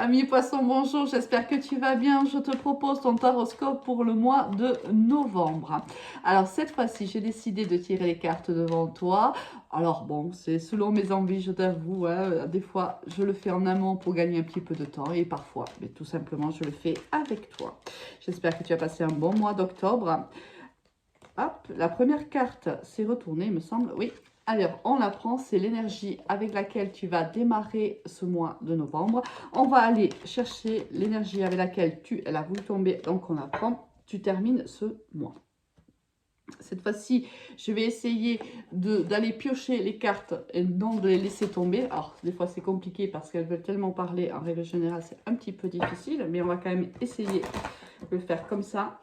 Ami Poisson, bonjour, j'espère que tu vas bien. Je te propose ton taroscope pour le mois de novembre. Alors cette fois-ci, j'ai décidé de tirer les cartes devant toi. Alors bon, c'est selon mes envies, je t'avoue. Hein, des fois, je le fais en amont pour gagner un petit peu de temps et parfois, mais tout simplement, je le fais avec toi. J'espère que tu as passé un bon mois d'octobre. Hop, la première carte s'est retournée, il me semble. Oui. Alors, on la prend, c'est l'énergie avec laquelle tu vas démarrer ce mois de novembre. On va aller chercher l'énergie avec laquelle elle a voulu tomber, donc on la prend. Tu termines ce mois. Cette fois-ci, je vais essayer d'aller piocher les cartes et non de les laisser tomber. Alors, des fois, c'est compliqué parce qu'elles veulent tellement parler. En règle générale, c'est un petit peu difficile, mais on va quand même essayer de le faire comme ça.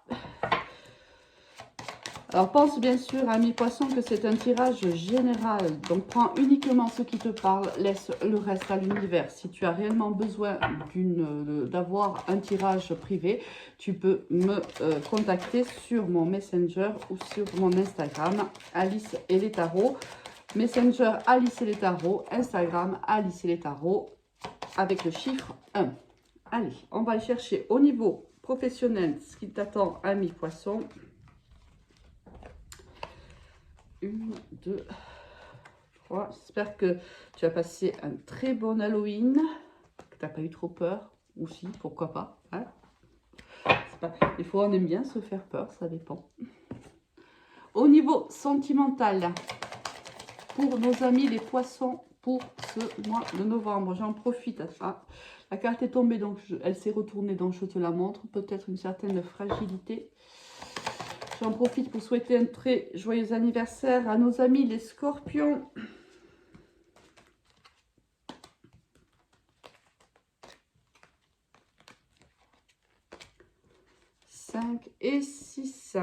Alors, pense bien sûr, ami poisson, que c'est un tirage général. Donc, prends uniquement ce qui te parle, laisse le reste à l'univers. Si tu as réellement besoin d'avoir un tirage privé, tu peux me contacter sur mon Messenger ou sur mon Instagram, Alice et les tarots. Messenger, Alice et les tarots. Instagram, Alice et les tarots, avec le chiffre 1. Allez, on va aller chercher au niveau professionnel ce qui t'attend, ami poisson. 1, 2, 3. J'espère que tu as passé un très bon Halloween, que tu n'as pas eu trop peur, ou si, pourquoi pas. Hein, des fois, on aime bien se faire peur, ça dépend. Au niveau sentimental, pour nos amis les poissons, pour ce mois de novembre, j'en profite. Ah, la carte est tombée, donc elle s'est retournée, donc je te la montre. Peut-être une certaine fragilité. J'en profite pour souhaiter un très joyeux anniversaire à nos amis les scorpions. 5 et 6.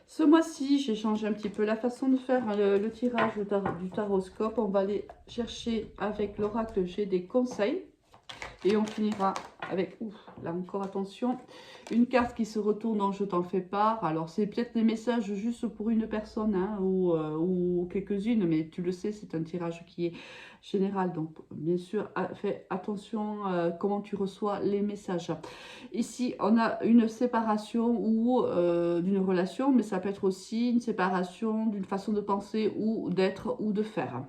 Ce mois-ci, j'ai changé un petit peu la façon de faire le tirage du taroscope. On va aller chercher avec l'oracle, j'ai des conseils. Et on finira avec, ouf, là encore attention, une carte qui se retourne en je t'en fais part. Alors c'est peut-être des messages juste pour une personne hein, ou quelques-unes, mais tu le sais, c'est un tirage qui est général. Donc bien sûr, fais attention comment tu reçois les messages. Ici, on a une séparation ou d'une relation, mais ça peut être aussi une séparation d'une façon de penser ou d'être ou de faire.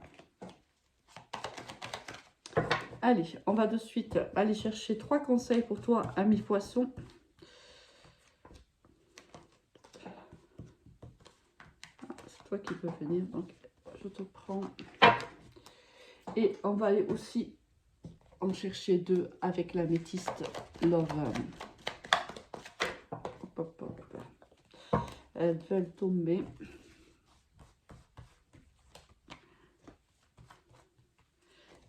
Allez, on va de suite aller chercher 3 conseils pour toi, ami poisson. C'est toi qui peux venir, donc je te prends. Et on va aller aussi en chercher 2 avec l'améthyste Love. Hop, hop, hop. Elles veulent tomber.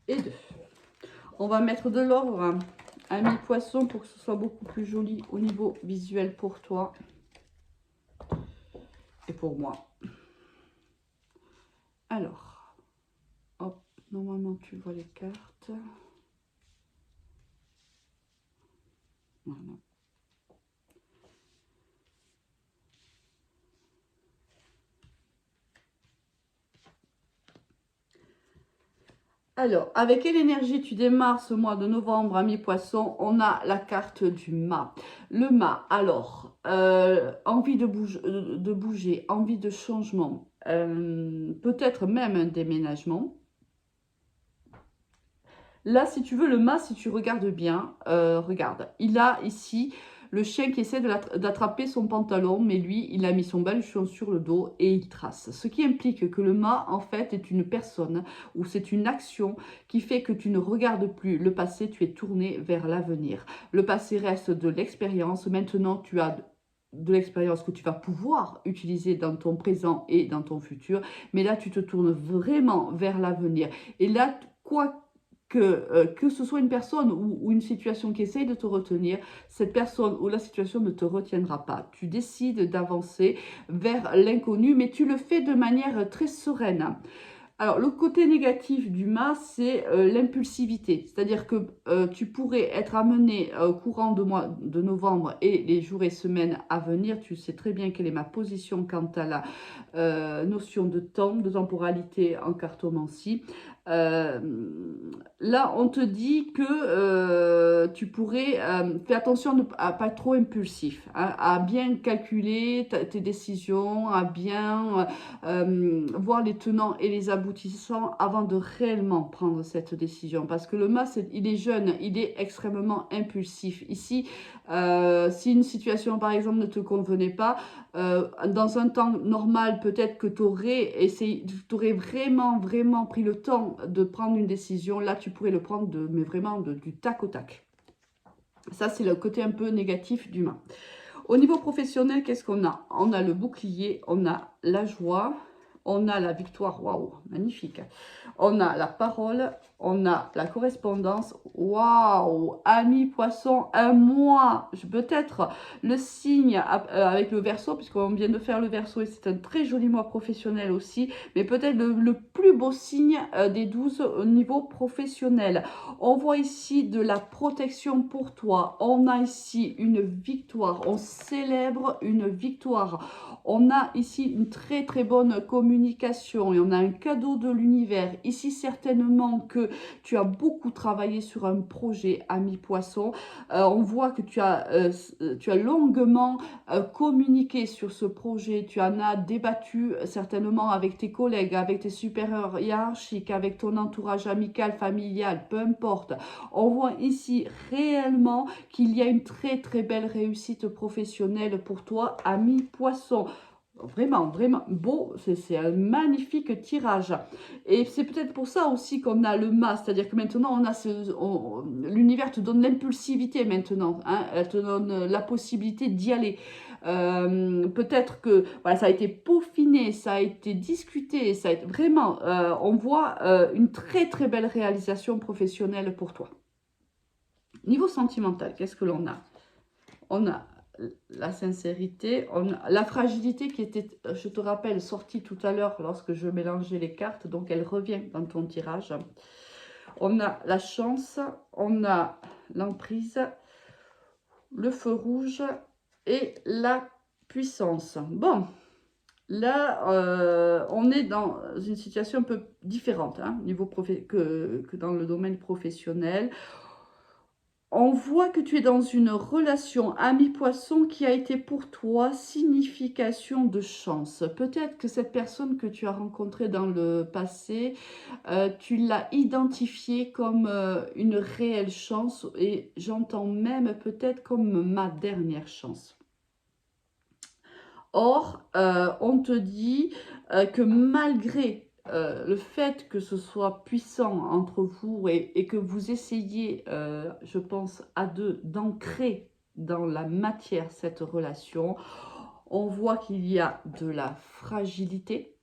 Et 2. On va mettre de l'or, ami poisson, pour que ce soit beaucoup plus joli au niveau visuel pour toi et pour moi. Alors, hop, normalement tu vois les cartes. Voilà. Alors, avec quelle énergie tu démarres ce mois de novembre, ami poisson? On a la carte du mât. Le mât, alors, envie de bouger, envie de changement, peut-être même un déménagement. Là, si tu veux, le mât, si tu regardes bien, regarde, il a ici le chien qui essaie d'attraper son pantalon, mais lui, il a mis son baluchon sur le dos et il trace. Ce qui implique que le mât, en fait, est une personne ou c'est une action qui fait que tu ne regardes plus le passé, tu es tourné vers l'avenir. Le passé reste de l'expérience. Maintenant, tu as de l'expérience que tu vas pouvoir utiliser dans ton présent et dans ton futur. Mais là, tu te tournes vraiment vers l'avenir. Et là, quoi que ce soit une personne ou une situation qui essaye de te retenir, cette personne ou la situation ne te retiendra pas. Tu décides d'avancer vers l'inconnu, mais tu le fais de manière très sereine. Alors, le côté négatif du mât, c'est l'impulsivité. C'est-à-dire que tu pourrais être amené au courant de mois de novembre et les jours et semaines à venir. Tu sais très bien quelle est ma position quant à la notion de temps, de temporalité en cartomancie. Là, on te dit que tu pourrais faire attention à pas être trop impulsif, hein, à bien calculer tes décisions, à bien voir les tenants et les aboutissants avant de réellement prendre cette décision. Parce que le mas, il est jeune, il est extrêmement impulsif. Ici, si une situation, par exemple, ne te convenait pas, dans un temps normal, peut-être que tu aurais essayé, tu aurais vraiment pris le temps de prendre une décision. Là, tu pourrais le prendre mais vraiment du tac au tac. Ça, c'est le côté un peu négatif d'humain. Au niveau professionnel, qu'est-ce qu'on a? On a le bouclier, on a la joie, on a la victoire, waouh, magnifique. On a la parole, on a la correspondance, waouh, ami poisson, un mois, peut-être le signe avec le Verseau, puisqu'on vient de faire le Verseau et c'est un très joli mois professionnel aussi, mais peut-être le plus beau signe des 12 au niveau professionnel. On voit ici de la protection pour toi, on a ici une victoire, on célèbre une victoire. On a ici une très bonne communication et on a un cadeau de l'univers. Ici, certainement que tu as beaucoup travaillé sur un projet, ami poisson. On voit que tu as longuement communiqué sur ce projet. Tu en as débattu certainement avec tes collègues, avec tes supérieurs hiérarchiques, avec ton entourage amical, familial, peu importe. On voit ici réellement qu'il y a une très belle réussite professionnelle pour toi, ami poisson. Vraiment beau, c'est un magnifique tirage. Et c'est peut-être pour ça aussi qu'on a le mas, c'est-à-dire que maintenant, l'univers te donne l'impulsivité maintenant, hein, elle te donne la possibilité d'y aller. Peut-être que voilà, ça a été peaufiné, ça a été discuté, ça a été, vraiment, on voit une très belle réalisation professionnelle pour toi. Niveau sentimental, qu'est-ce que l'on a? On a la sincérité, on a la fragilité qui était, je te rappelle, sortie tout à l'heure lorsque je mélangeais les cartes, donc elle revient dans ton tirage. On a la chance, on a l'emprise, le feu rouge et la puissance. Bon, là, on est dans une situation un peu différente, hein, que dans le domaine professionnel. On voit que tu es dans une relation ami-poisson qui a été pour toi signification de chance. Peut-être que cette personne que tu as rencontrée dans le passé, tu l'as identifiée comme une réelle chance et j'entends même peut-être comme ma dernière chance. Or, on te dit que malgré le fait que ce soit puissant entre vous et que vous essayez, je pense, à deux, d'ancrer dans la matière cette relation, on voit qu'il y a de la fragilité.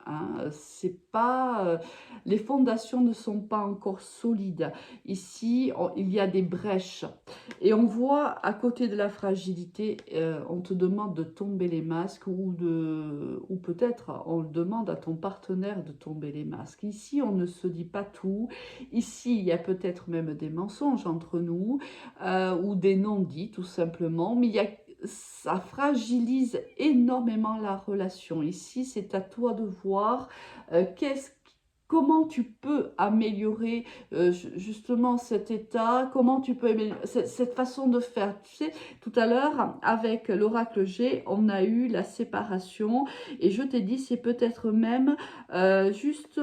Hein, c'est pas, les fondations ne sont pas encore solides. Ici, il y a des brèches. Et on voit à côté de la fragilité, on te demande de tomber les masques ou peut-être on demande à ton partenaire de tomber les masques. Ici, on ne se dit pas tout. Ici, il y a peut-être même des mensonges entre nous ou des non-dits tout simplement. Mais ça fragilise énormément la relation. Ici, c'est à toi de voir comment tu peux améliorer justement cet état, comment tu peux améliorer cette façon de faire. Tu sais, tout à l'heure, avec l'oracle G, on a eu la séparation et je t'ai dit, c'est peut-être même juste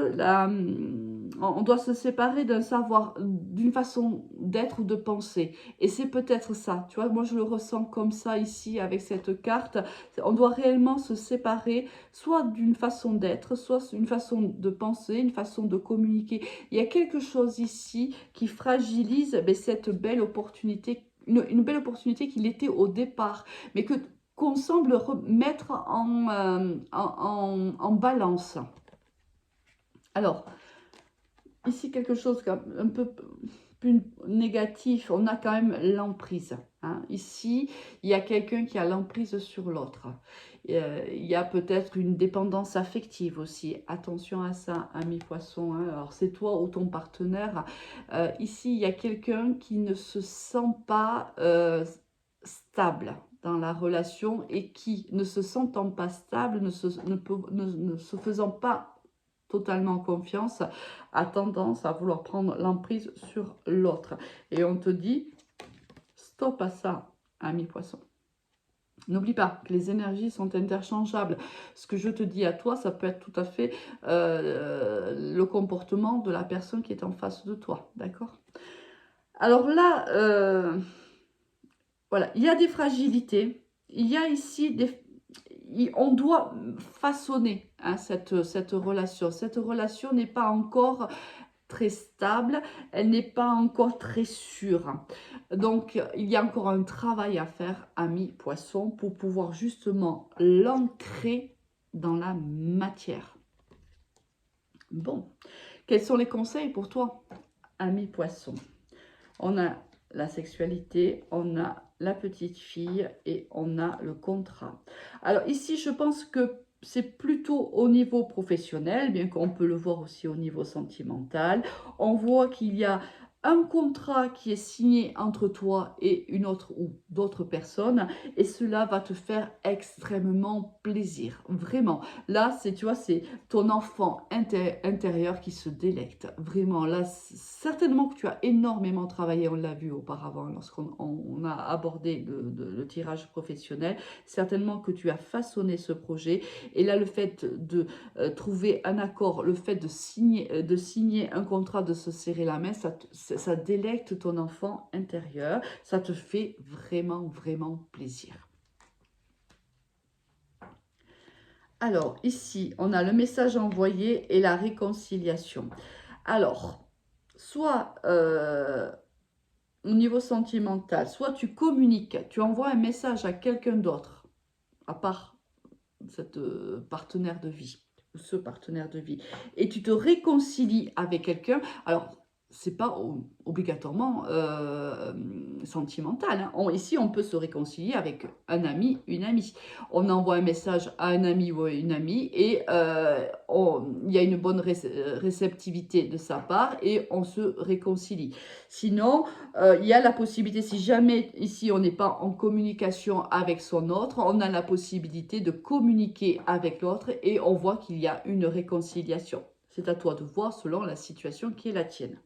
on doit se séparer d'un savoir, d'une façon d'être ou de penser. Et c'est peut-être ça, tu vois, moi je le ressens comme ça ici avec cette carte. On doit réellement se séparer, soit d'une façon d'être, soit une façon de penser, une façon de communiquer. Il y a quelque chose ici qui fragilise cette belle opportunité, une belle opportunité qu'il était au départ, mais qu'on semble remettre en balance. Alors, ici quelque chose un peu plus négatif, on a quand même l'emprise. Hein. Ici, il y a quelqu'un qui a l'emprise sur l'autre. Il y a peut-être une dépendance affective aussi. Attention à ça, ami poisson. Hein. Alors, c'est toi ou ton partenaire. Ici, il y a quelqu'un qui ne se sent pas stable dans la relation et qui, ne se sentant pas stable, ne se faisant pas totalement confiance, a tendance à vouloir prendre l'emprise sur l'autre. Et on te dit stop à ça, ami poisson. N'oublie pas que les énergies sont interchangeables. Ce que je te dis à toi, ça peut être tout à fait le comportement de la personne qui est en face de toi. D'accord? Alors là, voilà, il y a des fragilités. Il y a ici on doit façonner hein, cette relation. Cette relation n'est pas encore très stable, elle n'est pas encore très sûre. Donc, il y a encore un travail à faire, ami poisson, pour pouvoir justement l'ancrer dans la matière. Bon, quels sont les conseils pour toi, ami poisson? On a la sexualité, on a la petite fille et on a le contrat. Alors ici, je pense que c'est plutôt au niveau professionnel, bien qu'on peut le voir aussi au niveau sentimental. On voit qu'il y a un contrat qui est signé entre toi et une autre ou d'autres personnes et cela va te faire extrêmement plaisir, vraiment. Là, tu vois, c'est ton enfant intérieur qui se délecte, vraiment. Là, certainement que tu as énormément travaillé, on l'a vu auparavant lorsqu'on a abordé le tirage professionnel, certainement que tu as façonné ce projet et là, le fait de trouver un accord, le fait de signer un contrat, de se serrer la main, ça délecte ton enfant intérieur. Ça te fait vraiment, vraiment plaisir. Alors, ici, on a le message envoyé et la réconciliation. Alors, soit au niveau sentimental, soit tu communiques, tu envoies un message à quelqu'un d'autre, à part cette partenaire de vie, ou ce partenaire de vie, et tu te réconcilies avec quelqu'un. Alors, c'est pas obligatoirement sentimental. Hein. Ici, on peut se réconcilier avec un ami, une amie. On envoie un message à un ami ou à une amie et il y a une bonne réceptivité de sa part et on se réconcilie. Sinon, il y a la possibilité, si jamais ici on n'est pas en communication avec son autre, on a la possibilité de communiquer avec l'autre et on voit qu'il y a une réconciliation. C'est à toi de voir selon la situation qui est la tienne.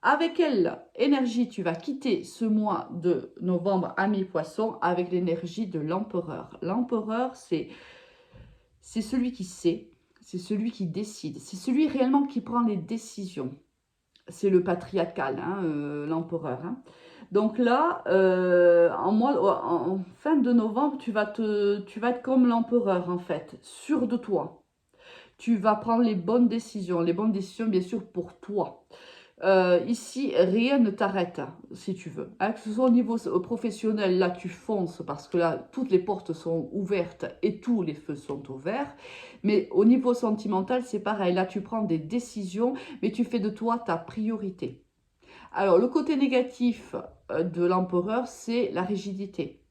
Avec quelle énergie tu vas quitter ce mois de novembre, ami poisson, avec l'énergie de l'empereur. L'empereur, c'est celui qui sait, c'est celui qui décide, c'est celui réellement qui prend les décisions. C'est le patriarcal, hein, l'empereur. Hein. Donc là, en fin de novembre, tu vas être comme l'empereur en fait, sûr de toi. Tu vas prendre les bonnes décisions bien sûr pour toi. Ici, rien ne t'arrête, si tu veux. Hein, que ce soit au niveau professionnel, là, tu fonces parce que là, toutes les portes sont ouvertes et tous les feux sont ouverts. Mais au niveau sentimental, c'est pareil. Là, tu prends des décisions, mais tu fais de toi ta priorité. Alors, le côté négatif de l'empereur, c'est la rigidité.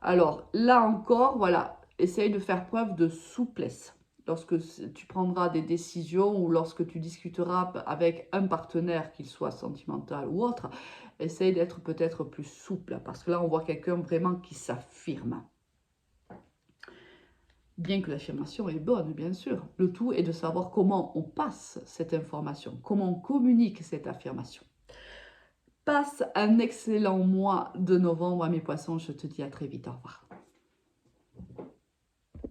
Alors, là encore, voilà, essaye de faire preuve de souplesse. Lorsque tu prendras des décisions ou lorsque tu discuteras avec un partenaire, qu'il soit sentimental ou autre, essaye d'être peut-être plus souple. Parce que là, on voit quelqu'un vraiment qui s'affirme. Bien que l'affirmation est bonne, bien sûr. Le tout est de savoir comment on passe cette information, comment on communique cette affirmation. Passe un excellent mois de novembre, mes poissons. Je te dis à très vite. Au revoir.